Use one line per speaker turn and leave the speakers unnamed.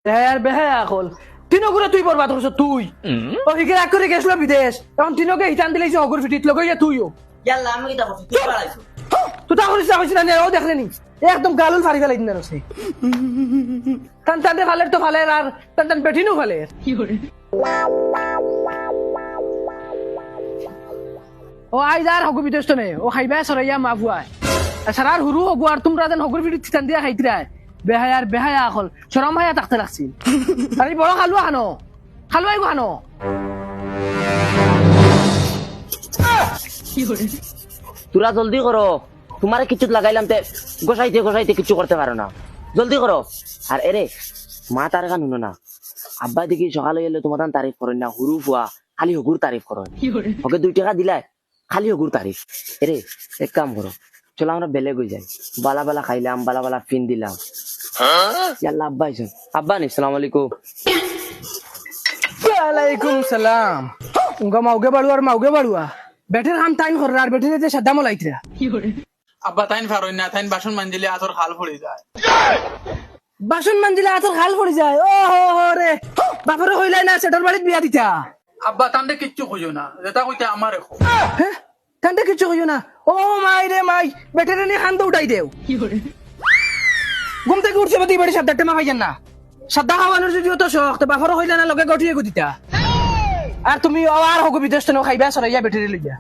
আর বেহায়া আকল তিনগুরে তুই বরবাদ করছ তুই ও হিকে রাগ করে গেছিল বিদেশ এখন তিনকে হিতান দিলে হগুর ফিটিত লগাইয়া তুইও
ইয়াল্লা আমি কিটা করছি তুই পালাইছো
তুই তা করিস না ও দেখলে নি একদম গালুল ফাড়ি ফেলাই দিন রসে টান টানতে ফালের তো ফালের আর টান টান পেঠিনও ফালের ও আই যার হগু বিদেশ তো নেই ও খাইবা সরাইয়া মাফুয়ায় সারার হুরু হগু আর তোমরা যেন হগুর ফিটিত টান দিয়া খাইতিরায় বেহায়ার বেহায়া আকল সরম ভাইয়া থাকতে লাগছিল আরে বড় খালুয়া খানো খালুয়াই খানো
তোরা জলদি করো তোমারে কিছু লাগাইলাম তে গোসাইতে গোসাইতে কিছু করতে পারো না জলদি করো আর এরে মা তার গান শুনো না আব্বা দেখি সকালে এলে তোমার তারিফ করেন না হুরু ফুয়া খালি হগুর তারিফ করো ওকে 2 টাকা দিলাই খালি হগুর তারিফ এরে এক কাম করো চলো আমরা বেলে গই যাই বালা বালা খাইলাম বালা বালা ফিন দিলাম ইয়াল্লা আব্বা আইছেন আব্বা নি আসসালামু আলাইকুম
ওয়ালাইকুম সালাম উঙ্গা মাউগে বাড়ুয়া আর মাউগে বাড়ুয়া বেটের হাম টাইম করে আর বেটের যে সাদা মলাইতরা
আব্বা তাইন ফারই না তাইন বাসন মানজিলে আতর খাল পড়ে যায়
বাসন মানজিলে আতর খাল পড়ে যায় ও হো রে বাপরে হইলাই না সেটার বাড়িতে বিয়া দিতা
আব্বা তান্ডে কিচ্ছু খুঁজো না যেটা কইতে আমার রেখো
হ্যাঁ কান্দে কিছু কইও না ও মাই রে মাই বেটের নি খান উঠাই দেও ঘুম থেকে উঠছে বাতি বাড়ি সাদা টেমা ভাইজান না সাদা খাওয়ানোর যদি তো শখ তো বাপরে হইলা না লগে গঠিয়ে গদিতা আর তুমি আর হগু বিদেশ তো খাইবা সরাইয়া বেটের লইয়া